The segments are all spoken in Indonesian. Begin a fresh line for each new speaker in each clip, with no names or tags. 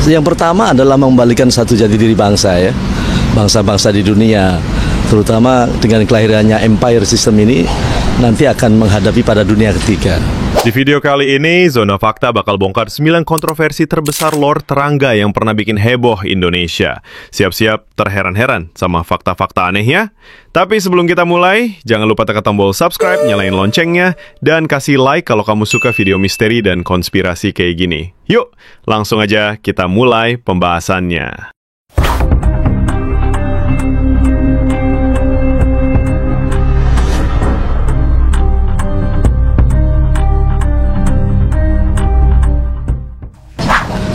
Yang pertama adalah mengembalikan satu jati diri bangsa ya, bangsa-bangsa di dunia, terutama dengan kelahirannya empire system ini nanti akan menghadapi pada dunia ketiga.
Di video kali ini, Zona Fakta bakal bongkar 9 kontroversi terbesar Lord Terangga yang pernah bikin heboh Indonesia. Siap-siap terheran-heran sama fakta-fakta anehnya? Tapi sebelum kita mulai, jangan lupa tekan tombol subscribe, nyalain loncengnya, dan kasih like kalau kamu suka video misteri dan konspirasi kayak gini. Yuk, langsung aja kita mulai pembahasannya.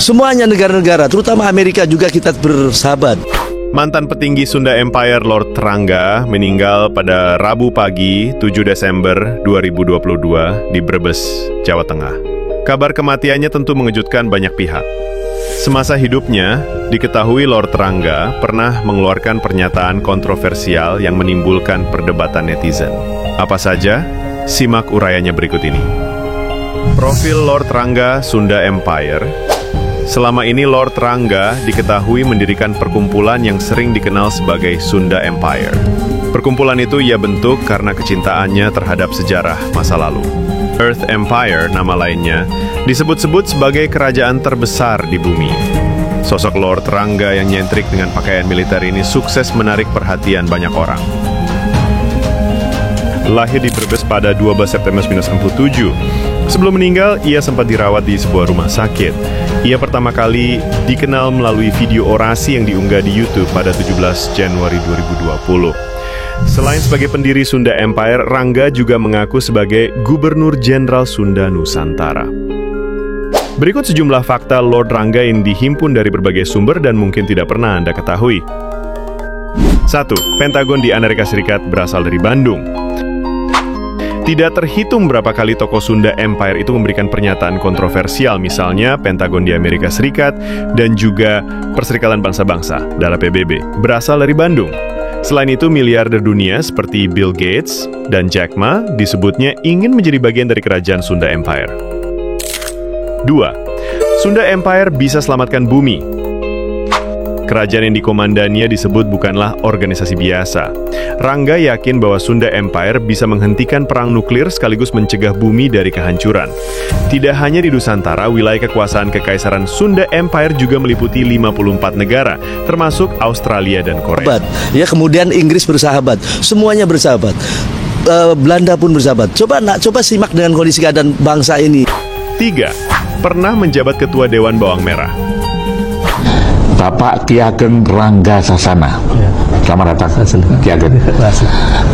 Semuanya negara-negara, terutama Amerika juga kita bersahabat.
Mantan petinggi Sunda Empire Lord Terangga meninggal pada Rabu pagi 7 Desember 2022 di Brebes, Jawa Tengah. Kabar kematiannya tentu mengejutkan banyak pihak. Semasa hidupnya, diketahui Lord Terangga pernah mengeluarkan pernyataan kontroversial yang menimbulkan perdebatan netizen. Apa saja? Simak urayanya berikut ini. Profil Lord Terangga Sunda Empire. Selama ini Lord Terangga diketahui mendirikan perkumpulan yang sering dikenal sebagai Sunda Empire. Perkumpulan itu ia bentuk karena kecintaannya terhadap sejarah masa lalu. Earth Empire, nama lainnya, disebut-sebut sebagai kerajaan terbesar di bumi. Sosok Lord Terangga yang nyentrik dengan pakaian militer ini sukses menarik perhatian banyak orang. Lahir di Brebes pada 12 September 1967. Sebelum meninggal, ia sempat dirawat di sebuah rumah sakit. Ia pertama kali dikenal melalui video orasi yang diunggah di YouTube pada 17 Januari 2020. Selain sebagai pendiri Sunda Empire, Rangga juga mengaku sebagai Gubernur Jenderal Sunda Nusantara. Berikut sejumlah fakta Lord Rangga yang dihimpun dari berbagai sumber dan mungkin tidak pernah Anda ketahui. 1. Pentagon di Amerika Serikat berasal dari Bandung. Tidak terhitung berapa kali tokoh Sunda Empire itu memberikan pernyataan kontroversial, misalnya Pentagon di Amerika Serikat dan juga Perserikatan Bangsa-Bangsa, dalam PBB, berasal dari Bandung. Selain itu, miliarder dunia seperti Bill Gates dan Jack Ma disebutnya ingin menjadi bagian dari kerajaan Sunda Empire. 2. Sunda Empire bisa selamatkan bumi. Kerajaan yang dikomandaninya disebut bukanlah organisasi biasa. Rangga yakin bahwa Sunda Empire bisa menghentikan perang nuklir sekaligus mencegah bumi dari kehancuran. Tidak hanya di Nusantara, wilayah kekuasaan Kekaisaran Sunda Empire juga meliputi 54 negara, termasuk Australia dan Korea.
Ya, kemudian Inggris bersahabat, semuanya bersahabat. Belanda pun bersahabat. Coba simak dengan kondisi keadaan bangsa ini.
3. Pernah menjabat Ketua Dewan Bawang Merah.
Bapak Ki Ageng Rangga Sasana. Selamat datang, Ki Ageng.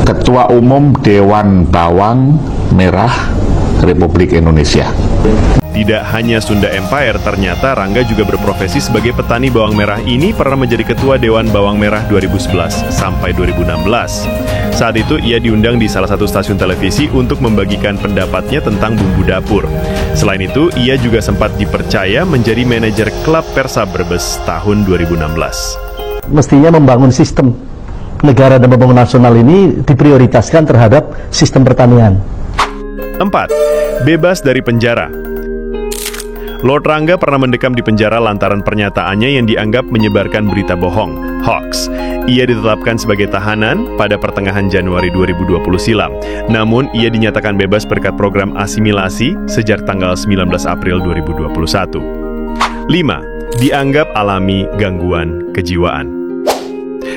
Ketua Umum Dewan Bawang Merah Republik Indonesia.
Tidak hanya Sunda Empire, ternyata Rangga juga berprofesi sebagai petani bawang merah ini pernah menjadi Ketua Dewan Bawang Merah 2011 sampai 2016. Saat itu ia diundang di salah satu stasiun televisi untuk membagikan pendapatnya tentang bumbu dapur. Selain itu, ia juga sempat dipercaya menjadi manajer klub Persab Brebes tahun 2016.
Mestinya membangun sistem negara dan pembangunan nasional ini diprioritaskan terhadap sistem pertanian.
4. Bebas dari penjara. Lord Rangga pernah mendekam di penjara lantaran pernyataannya yang dianggap menyebarkan berita bohong, hoax. Ia ditetapkan sebagai tahanan pada pertengahan Januari 2020 silam. Namun, ia dinyatakan bebas berkat program asimilasi sejak tanggal 19 April 2021. 5. Dianggap alami gangguan kejiwaan.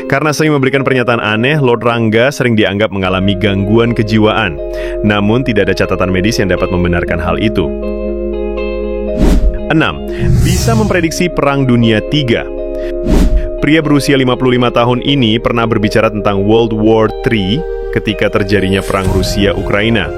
Karena sering memberikan pernyataan aneh, Lord Rangga sering dianggap mengalami gangguan kejiwaan. Namun, tidak ada catatan medis yang dapat membenarkan hal itu. 6. Bisa memprediksi Perang Dunia III. Pria berusia 55 tahun ini pernah berbicara tentang World War III ketika terjadinya Perang Rusia-Ukraina.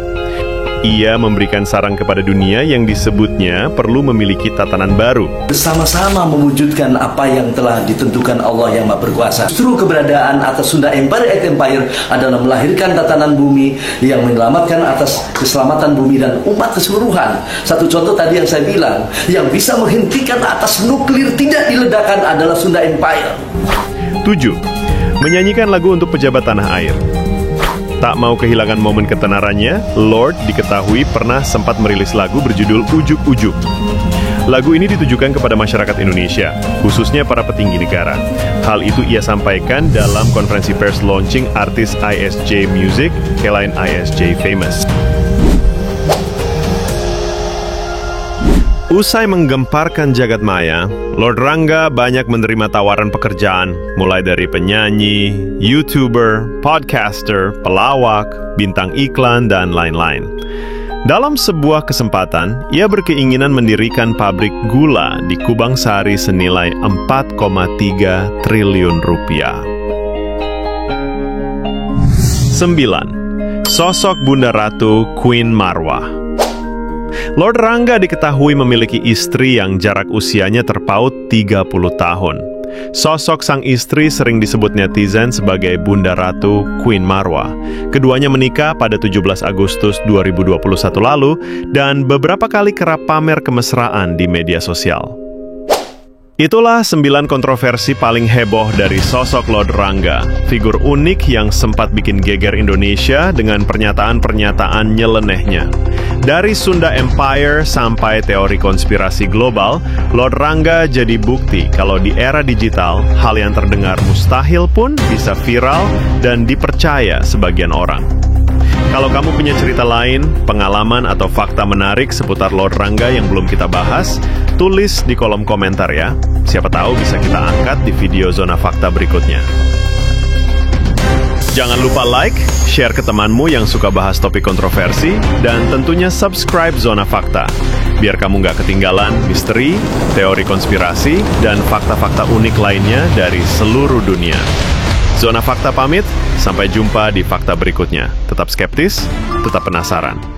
Ia memberikan saran kepada dunia yang disebutnya perlu memiliki tatanan baru.
Bersama-sama mewujudkan apa yang telah ditentukan Allah yang Maha Berkuasa. Justru keberadaan atas Sunda Empire adalah melahirkan tatanan bumi yang menyelamatkan atas keselamatan bumi dan umat keseluruhan. Satu contoh tadi yang saya bilang, yang bisa menghentikan atas nuklir tidak diledakkan adalah Sunda Empire.
7. Menyanyikan lagu untuk pejabat tanah air. Tak mau kehilangan momen ketenarannya, Lord diketahui pernah sempat merilis lagu berjudul Ujuk-Ujuk. Lagu ini ditujukan kepada masyarakat Indonesia, khususnya para petinggi negara. Hal itu ia sampaikan dalam konferensi pers launching artis ISJ Music, Kelain ISJ Famous. Usai menggemparkan jagat maya, Lord Rangga banyak menerima tawaran pekerjaan, mulai dari penyanyi, YouTuber, podcaster, pelawak, bintang iklan, dan lain-lain. Dalam sebuah kesempatan, ia berkeinginan mendirikan pabrik gula di Kubang Sari senilai 4,3 triliun rupiah. 9. Sosok Bunda Ratu Queen Marwah. Lord Rangga diketahui memiliki istri yang jarak usianya terpaut 30 tahun. Sosok sang istri sering disebut netizen sebagai Bunda Ratu Queen Marwah. Keduanya menikah pada 17 Agustus 2021 lalu dan beberapa kali kerap pamer kemesraan di media sosial. Itulah 9 kontroversi paling heboh dari sosok Lord Rangga, figur unik yang sempat bikin geger Indonesia dengan pernyataan-pernyataan nyelenehnya. Dari Sunda Empire sampai teori konspirasi global, Lord Rangga jadi bukti kalau di era digital, hal yang terdengar mustahil pun bisa viral dan dipercaya sebagian orang. Kalau kamu punya cerita lain, pengalaman atau fakta menarik seputar Lord Rangga yang belum kita bahas, tulis di kolom komentar ya. Siapa tahu bisa kita angkat di video Zona Fakta berikutnya. Jangan lupa like, share ke temanmu yang suka bahas topik kontroversi, dan tentunya subscribe Zona Fakta, biar kamu nggak ketinggalan misteri, teori konspirasi, dan fakta-fakta unik lainnya dari seluruh dunia. Zona Fakta pamit, sampai jumpa di fakta berikutnya. Tetap skeptis, tetap penasaran.